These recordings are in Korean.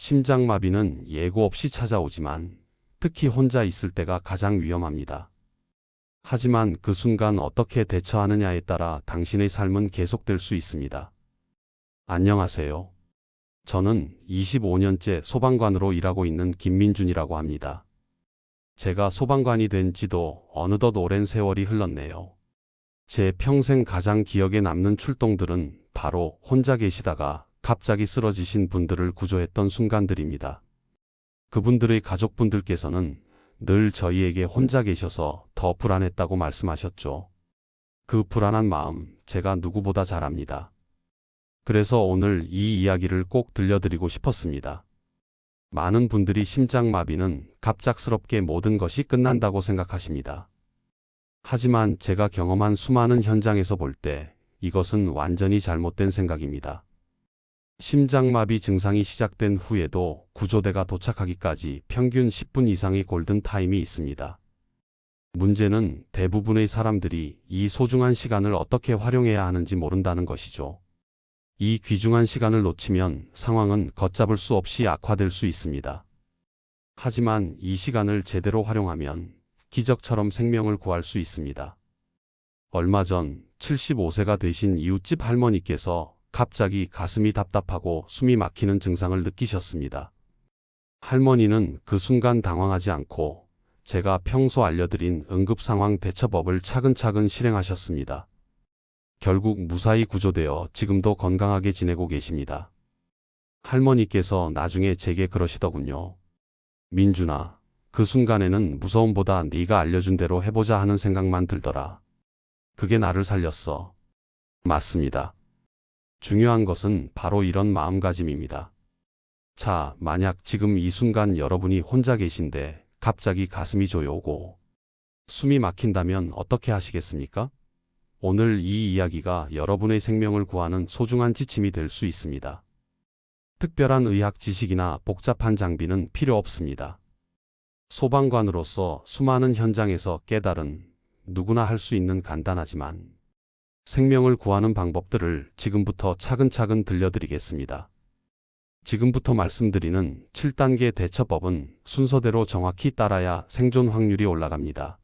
심장마비는 예고 없이 찾아오지만 특히 혼자 있을 때가 가장 위험합니다. 하지만 그 순간 어떻게 대처하느냐에 따라 당신의 삶은 계속될 수 있습니다. 안녕하세요. 저는 25년째 소방관으로 일하고 있는 김민준이라고 합니다. 제가 소방관이 된 지도 어느덧 오랜 세월이 흘렀네요. 제 평생 가장 기억에 남는 출동들은 바로 혼자 계시다가 갑자기 쓰러지신 분들을 구조했던 순간들입니다. 그분들의 가족분들께서는 늘 저희에게 혼자 계셔서 더 불안했다고 말씀하셨죠. 그 불안한 마음 제가 누구보다 잘 압니다. 그래서 오늘 이 이야기를 꼭 들려드리고 싶었습니다. 많은 분들이 심장마비는 갑작스럽게 모든 것이 끝난다고 생각하십니다. 하지만 제가 경험한 수많은 현장에서 볼 때 이것은 완전히 잘못된 생각입니다. 심장마비 증상이 시작된 후에도 구조대가 도착하기까지 평균 10분 이상의 골든타임이 있습니다. 문제는 대부분의 사람들이 이 소중한 시간을 어떻게 활용해야 하는지 모른다는 것이죠. 이 귀중한 시간을 놓치면 상황은 걷잡을 수 없이 악화될 수 있습니다. 하지만 이 시간을 제대로 활용하면 기적처럼 생명을 구할 수 있습니다. 얼마 전 75세가 되신 이웃집 할머니께서 갑자기 가슴이 답답하고 숨이 막히는 증상을 느끼셨습니다. 할머니는 그 순간 당황하지 않고 제가 평소 알려드린 응급상황 대처법을 차근차근 실행하셨습니다. 결국 무사히 구조되어 지금도 건강하게 지내고 계십니다. 할머니께서 나중에 제게 그러시더군요. 민준아, 그 순간에는 무서움보다 네가 알려준 대로 해보자 하는 생각만 들더라. 그게 나를 살렸어. 맞습니다. 중요한 것은 바로 이런 마음가짐입니다. 자, 만약 지금 이 순간 여러분이 혼자 계신데 갑자기 가슴이 조여오고 숨이 막힌다면 어떻게 하시겠습니까? 오늘 이 이야기가 여러분의 생명을 구하는 소중한 지침이 될 수 있습니다. 특별한 의학 지식이나 복잡한 장비는 필요 없습니다. 소방관으로서 수많은 현장에서 깨달은 누구나 할 수 있는 간단하지만 생명을 구하는 방법들을 지금부터 차근차근 들려드리겠습니다. 지금부터 말씀드리는 7단계 대처법은 순서대로 정확히 따라야 생존 확률이 올라갑니다.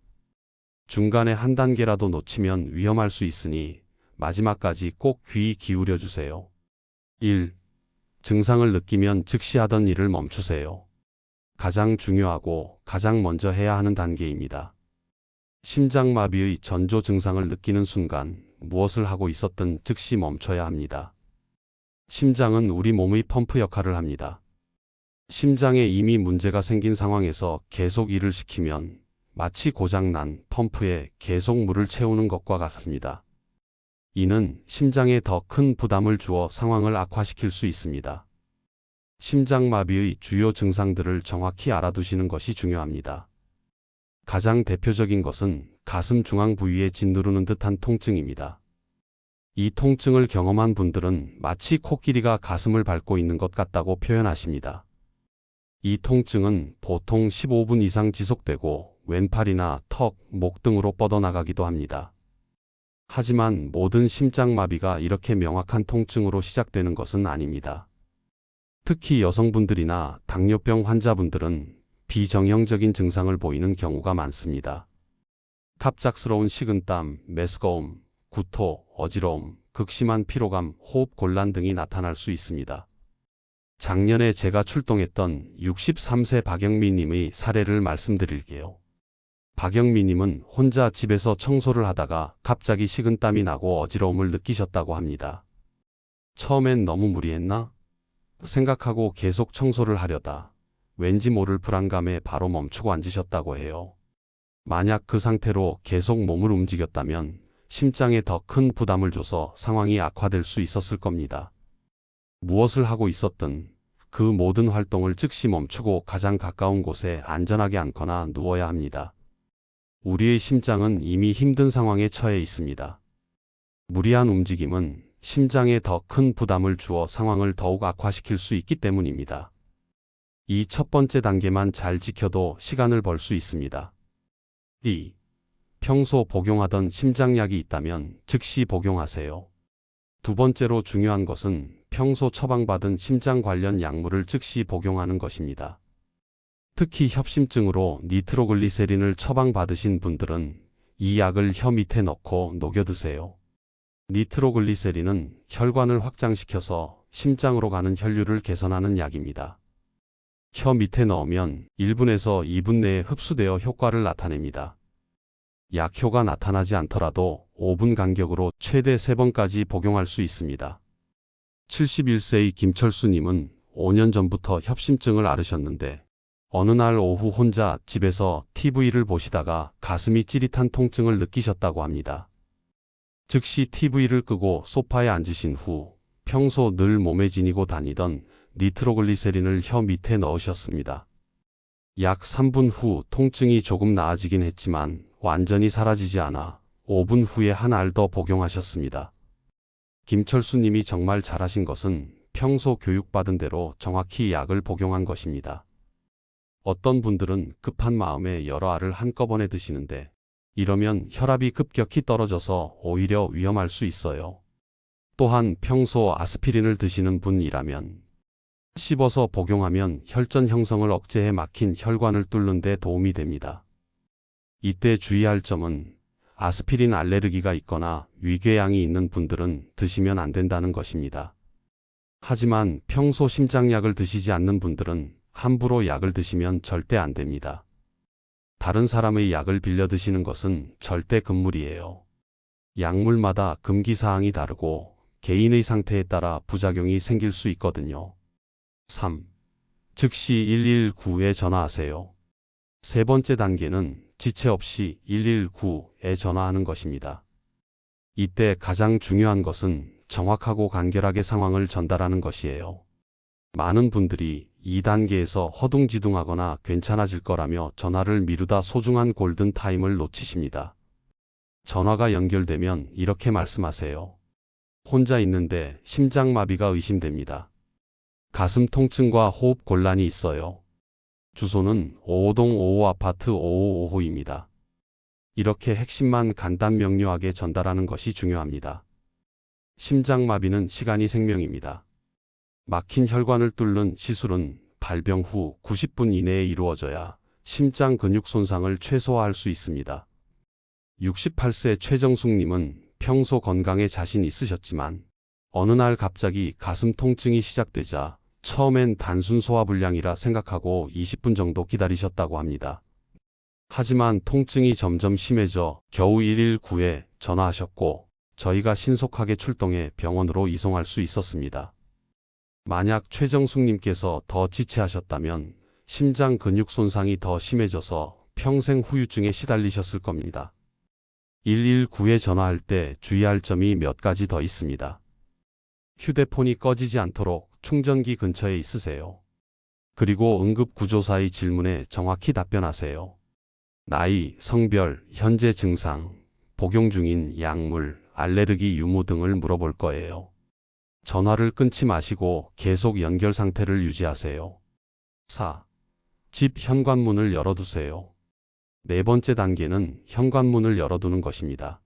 중간에 한 단계라도 놓치면 위험할 수 있으니 마지막까지 꼭 귀 기울여 주세요. 1. 증상을 느끼면 즉시 하던 일을 멈추세요. 가장 중요하고 가장 먼저 해야 하는 단계입니다. 심장마비의 전조 증상을 느끼는 순간 무엇을 하고 있었든 즉시 멈춰야 합니다. 심장은 우리 몸의 펌프 역할을 합니다. 심장에 이미 문제가 생긴 상황에서 계속 일을 시키면 마치 고장난 펌프에 계속 물을 채우는 것과 같습니다. 이는 심장에 더 큰 부담을 주어 상황을 악화시킬 수 있습니다. 심장마비의 주요 증상들을 정확히 알아두시는 것이 중요합니다. 가장 대표적인 것은 가슴 중앙 부위에 짓누르는 듯한 통증입니다. 이 통증을 경험한 분들은 마치 코끼리가 가슴을 밟고 있는 것 같다고 표현하십니다. 이 통증은 보통 15분 이상 지속되고 왼팔이나 턱, 목 등으로 뻗어나가기도 합니다. 하지만 모든 심장마비가 이렇게 명확한 통증으로 시작되는 것은 아닙니다. 특히 여성분들이나 당뇨병 환자분들은 비정형적인 증상을 보이는 경우가 많습니다. 갑작스러운 식은땀, 메스꺼움, 구토, 어지러움, 극심한 피로감, 호흡 곤란 등이 나타날 수 있습니다. 작년에 제가 출동했던 63세 박영미님의 사례를 말씀드릴게요. 박영미님은 혼자 집에서 청소를 하다가 갑자기 식은땀이 나고 어지러움을 느끼셨다고 합니다. 처음엔 너무 무리했나? 생각하고 계속 청소를 하려다 왠지 모를 불안감에 바로 멈추고 앉으셨다고 해요. 만약 그 상태로 계속 몸을 움직였다면 심장에 더 큰 부담을 줘서 상황이 악화될 수 있었을 겁니다. 무엇을 하고 있었든 그 모든 활동을 즉시 멈추고 가장 가까운 곳에 안전하게 앉거나 누워야 합니다. 우리의 심장은 이미 힘든 상황에 처해 있습니다. 무리한 움직임은 심장에 더 큰 부담을 주어 상황을 더욱 악화시킬 수 있기 때문입니다. 이 첫 번째 단계만 잘 지켜도 시간을 벌 수 있습니다. 2. 평소 복용하던 심장약이 있다면 즉시 복용하세요. 두 번째로 중요한 것은 평소 처방받은 심장 관련 약물을 즉시 복용하는 것입니다. 특히 협심증으로 니트로글리세린을 처방받으신 분들은 이 약을 혀 밑에 넣고 녹여 드세요. 니트로글리세린은 혈관을 확장시켜서 심장으로 가는 혈류를 개선하는 약입니다. 혀 밑에 넣으면 1분에서 2분 내에 흡수되어 효과를 나타냅니다. 약효가 나타나지 않더라도 5분 간격으로 최대 3번까지 복용할 수 있습니다. 71세의 김철수님은 5년 전부터 협심증을 앓으셨는데 어느 날 오후 혼자 집에서 TV를 보시다가 가슴이 찌릿한 통증을 느끼셨다고 합니다. 즉시 TV를 끄고 소파에 앉으신 후 평소 늘 몸에 지니고 다니던 니트로글리세린을 혀 밑에 넣으셨습니다. 약 3분 후 통증이 조금 나아지긴 했지만 완전히 사라지지 않아 5분 후에 한 알 더 복용하셨습니다. 김철수님이 정말 잘하신 것은 평소 교육받은 대로 정확히 약을 복용한 것입니다. 어떤 분들은 급한 마음에 여러 알을 한꺼번에 드시는데 이러면 혈압이 급격히 떨어져서 오히려 위험할 수 있어요. 또한 평소 아스피린을 드시는 분이라면 씹어서 복용하면 혈전 형성을 억제해 막힌 혈관을 뚫는 데 도움이 됩니다. 이때 주의할 점은 아스피린 알레르기가 있거나 위궤양이 있는 분들은 드시면 안 된다는 것입니다. 하지만 평소 심장약을 드시지 않는 분들은 함부로 약을 드시면 절대 안 됩니다. 다른 사람의 약을 빌려 드시는 것은 절대 금물이에요. 약물마다 금기사항이 다르고 개인의 상태에 따라 부작용이 생길 수 있거든요. 3. 즉시 119에 전화하세요. 세 번째 단계는 지체 없이 119에 전화하는 것입니다. 이때 가장 중요한 것은 정확하고 간결하게 상황을 전달하는 것이에요. 많은 분들이 2단계에서 허둥지둥하거나 괜찮아질 거라며 전화를 미루다 소중한 골든타임을 놓치십니다. 전화가 연결되면 이렇게 말씀하세요. 혼자 있는데 심장마비가 의심됩니다. 가슴 통증과 호흡 곤란이 있어요. 주소는 55동 55 아파트 5555호입니다. 이렇게 핵심만 간단 명료하게 전달하는 것이 중요합니다. 심장마비는 시간이 생명입니다. 막힌 혈관을 뚫는 시술은 발병 후 90분 이내에 이루어져야 심장 근육 손상을 최소화할 수 있습니다. 68세 최정숙님은 평소 건강에 자신 있으셨지만 어느 날 갑자기 가슴 통증이 시작되자 처음엔 단순 소화불량이라 생각하고 20분 정도 기다리셨다고 합니다. 하지만 통증이 점점 심해져 겨우 119에 전화하셨고 저희가 신속하게 출동해 병원으로 이송할 수 있었습니다. 만약 최정숙님께서 더 지체하셨다면 심장 근육 손상이 더 심해져서 평생 후유증에 시달리셨을 겁니다. 119에 전화할 때 주의할 점이 몇 가지 더 있습니다. 휴대폰이 꺼지지 않도록 충전기 근처에 있으세요. 그리고 응급구조사의 질문에 정확히 답변하세요. 나이, 성별, 현재 증상, 복용 중인 약물, 알레르기 유무 등을 물어볼 거예요. 전화를 끊지 마시고 계속 연결 상태를 유지하세요. 4. 집 현관문을 열어두세요. 네 번째 단계는 현관문을 열어두는 것입니다.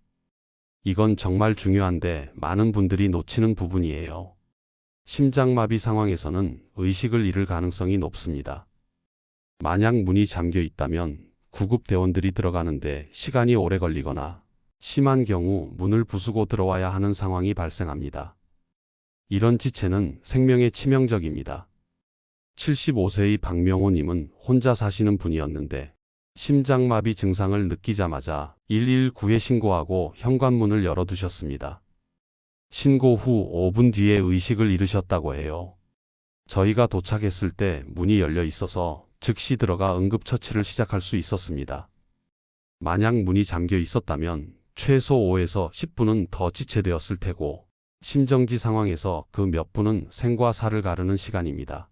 이건 정말 중요한데 많은 분들이 놓치는 부분이에요. 심장마비 상황에서는 의식을 잃을 가능성이 높습니다. 만약 문이 잠겨 있다면 구급대원들이 들어가는데 시간이 오래 걸리거나 심한 경우 문을 부수고 들어와야 하는 상황이 발생합니다. 이런 지체는 생명에 치명적입니다. 75세의 박명호님은 혼자 사시는 분이었는데 심장마비 증상을 느끼자마자 119에 신고하고 현관문을 열어두셨습니다. 신고 후 5분 뒤에 의식을 잃으셨다고 해요. 저희가 도착했을 때 문이 열려 있어서 즉시 들어가 응급처치를 시작할 수 있었습니다. 만약 문이 잠겨 있었다면 최소 5에서 10분은 더 지체되었을 테고 심정지 상황에서 그 몇 분은 생과 사를 가르는 시간입니다.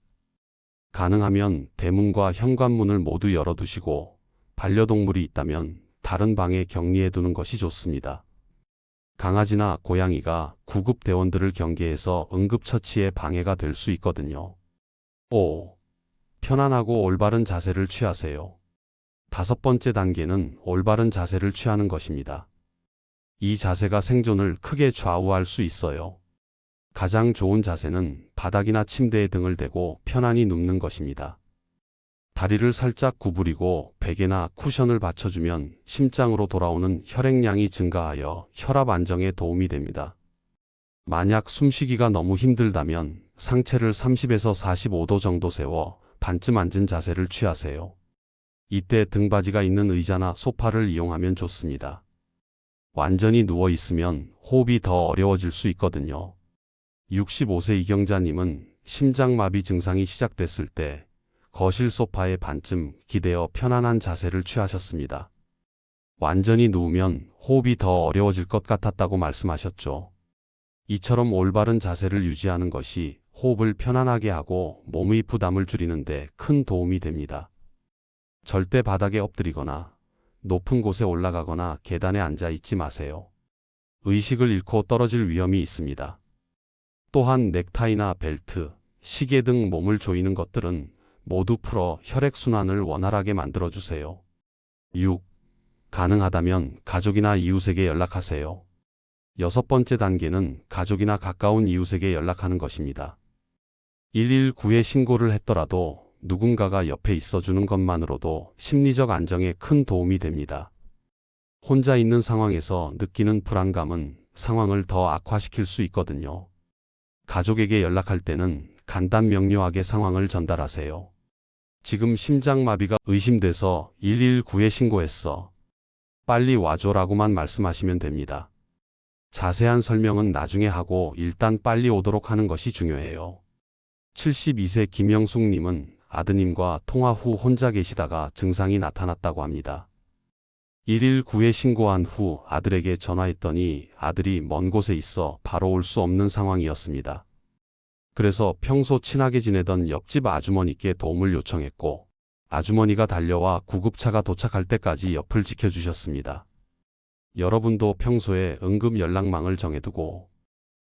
가능하면 대문과 현관문을 모두 열어두시고 반려동물이 있다면 다른 방에 격리해 두는 것이 좋습니다. 강아지나 고양이가 구급대원들을 경계해서 응급처치에 방해가 될 수 있거든요. 5. 편안하고 올바른 자세를 취하세요. 다섯 번째 단계는 올바른 자세를 취하는 것입니다. 이 자세가 생존을 크게 좌우할 수 있어요. 가장 좋은 자세는 바닥이나 침대에 등을 대고 편안히 눕는 것입니다. 다리를 살짝 구부리고 베개나 쿠션을 받쳐주면 심장으로 돌아오는 혈액량이 증가하여 혈압 안정에 도움이 됩니다. 만약 숨쉬기가 너무 힘들다면 상체를 30에서 45도 정도 세워 반쯤 앉은 자세를 취하세요. 이때 등받이가 있는 의자나 소파를 이용하면 좋습니다. 완전히 누워 있으면 호흡이 더 어려워질 수 있거든요. 65세 이경자님은 심장마비 증상이 시작됐을 때 거실 소파에 반쯤 기대어 편안한 자세를 취하셨습니다. 완전히 누우면 호흡이 더 어려워질 것 같았다고 말씀하셨죠. 이처럼 올바른 자세를 유지하는 것이 호흡을 편안하게 하고 몸의 부담을 줄이는 데 큰 도움이 됩니다. 절대 바닥에 엎드리거나 높은 곳에 올라가거나 계단에 앉아 있지 마세요. 의식을 잃고 떨어질 위험이 있습니다. 또한 넥타이나 벨트, 시계 등 몸을 조이는 것들은 모두 풀어 혈액순환을 원활하게 만들어주세요. 6. 가능하다면 가족이나 이웃에게 연락하세요. 6번째 단계는 가족이나 가까운 이웃에게 연락하는 것입니다. 119에 신고를 했더라도 누군가가 옆에 있어주는 것만으로도 심리적 안정에 큰 도움이 됩니다. 혼자 있는 상황에서 느끼는 불안감은 상황을 더 악화시킬 수 있거든요. 가족에게 연락할 때는 간단 명료하게 상황을 전달하세요. 지금 심장마비가 의심돼서 119에 신고했어. 빨리 와줘라고만 말씀하시면 됩니다. 자세한 설명은 나중에 하고 일단 빨리 오도록 하는 것이 중요해요. 72세 김영숙님은 아드님과 통화 후 혼자 계시다가 증상이 나타났다고 합니다. 119에 신고한 후 아들에게 전화했더니 아들이 먼 곳에 있어 바로 올 수 없는 상황이었습니다. 그래서 평소 친하게 지내던 옆집 아주머니께 도움을 요청했고 아주머니가 달려와 구급차가 도착할 때까지 옆을 지켜주셨습니다. 여러분도 평소에 응급 연락망을 정해두고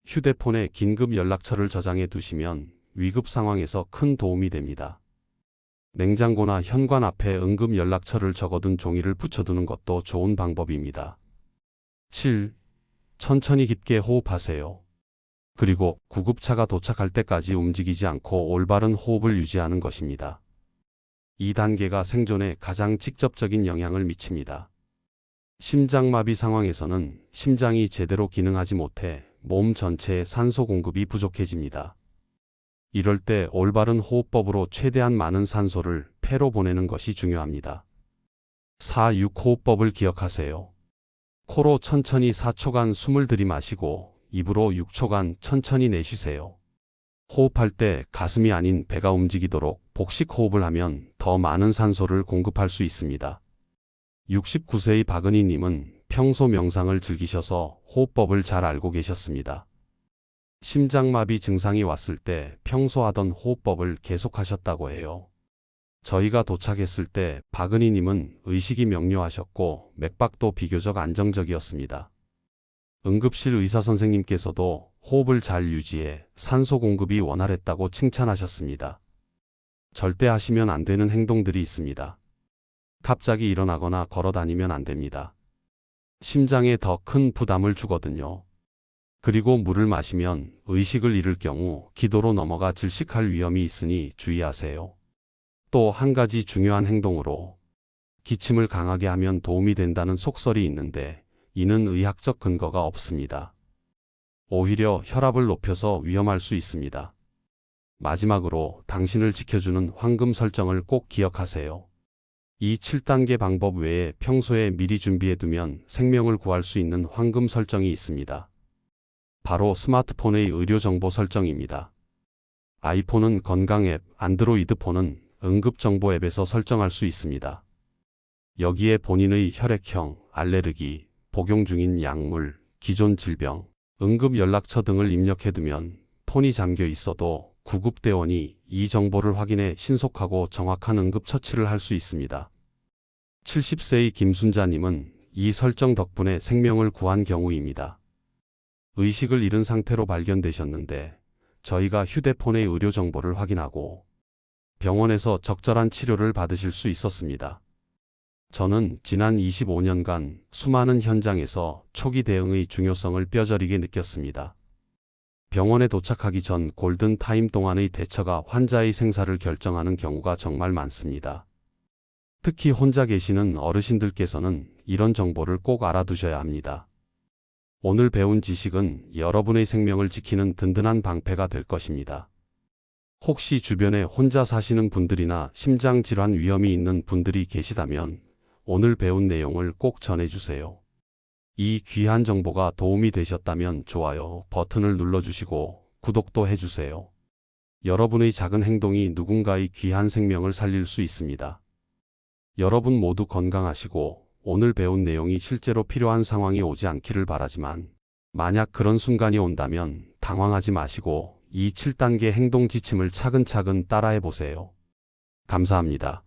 휴대폰에 긴급 연락처를 저장해 두시면 위급 상황에서 큰 도움이 됩니다. 냉장고나 현관 앞에 응급 연락처를 적어둔 종이를 붙여두는 것도 좋은 방법입니다. 7. 천천히 깊게 호흡하세요. 그리고 구급차가 도착할 때까지 움직이지 않고 올바른 호흡을 유지하는 것입니다. 이 단계가 생존에 가장 직접적인 영향을 미칩니다. 심장마비 상황에서는 심장이 제대로 기능하지 못해 몸 전체에 산소 공급이 부족해집니다. 이럴 때 올바른 호흡법으로 최대한 많은 산소를 폐로 보내는 것이 중요합니다. 4-6 호흡법을 기억하세요. 코로 천천히 4초간 숨을 들이마시고 입으로 6초간 천천히 내쉬세요. 호흡할 때 가슴이 아닌 배가 움직이도록 복식 호흡을 하면 더 많은 산소를 공급할 수 있습니다. 69세의 박은희님은 평소 명상을 즐기셔서 호흡법을 잘 알고 계셨습니다. 심장마비 증상이 왔을 때 평소 하던 호흡법을 계속하셨다고 해요. 저희가 도착했을 때 박은희님은 의식이 명료하셨고 맥박도 비교적 안정적이었습니다. 응급실 의사선생님께서도 호흡을 잘 유지해 산소 공급이 원활했다고 칭찬하셨습니다. 절대 하시면 안 되는 행동들이 있습니다. 갑자기 일어나거나 걸어 다니면 안 됩니다. 심장에 더 큰 부담을 주거든요. 그리고 물을 마시면 의식을 잃을 경우 기도로 넘어가 질식할 위험이 있으니 주의하세요. 또 한 가지 중요한 행동으로 기침을 강하게 하면 도움이 된다는 속설이 있는데 이는 의학적 근거가 없습니다. 오히려 혈압을 높여서 위험할 수 있습니다. 마지막으로 당신을 지켜주는 황금 설정을 꼭 기억하세요. 이 7단계 방법 외에 평소에 미리 준비해두면 생명을 구할 수 있는 황금 설정이 있습니다. 바로 스마트폰의 의료정보 설정입니다. 아이폰은 건강 앱, 안드로이드폰은 응급정보 앱에서 설정할 수 있습니다. 여기에 본인의 혈액형, 알레르기, 복용 중인 약물, 기존 질병, 응급 연락처 등을 입력해두면 폰이 잠겨 있어도 구급대원이 이 정보를 확인해 신속하고 정확한 응급처치를 할 수 있습니다. 70세의 김순자님은 이 설정 덕분에 생명을 구한 경우입니다. 의식을 잃은 상태로 발견되셨는데 저희가 휴대폰의 의료 정보를 확인하고 병원에서 적절한 치료를 받으실 수 있었습니다. 저는 지난 25년간 수많은 현장에서 초기 대응의 중요성을 뼈저리게 느꼈습니다. 병원에 도착하기 전 골든 타임 동안의 대처가 환자의 생사를 결정하는 경우가 정말 많습니다. 특히 혼자 계시는 어르신들께서는 이런 정보를 꼭 알아두셔야 합니다. 오늘 배운 지식은 여러분의 생명을 지키는 든든한 방패가 될 것입니다. 혹시 주변에 혼자 사시는 분들이나 심장질환 위험이 있는 분들이 계시다면 오늘 배운 내용을 꼭 전해주세요. 이 귀한 정보가 도움이 되셨다면 좋아요 버튼을 눌러주시고 구독도 해주세요. 여러분의 작은 행동이 누군가의 귀한 생명을 살릴 수 있습니다. 여러분 모두 건강하시고 오늘 배운 내용이 실제로 필요한 상황이 오지 않기를 바라지만 만약 그런 순간이 온다면 당황하지 마시고 이 7단계 행동 지침을 차근차근 따라해 보세요. 감사합니다.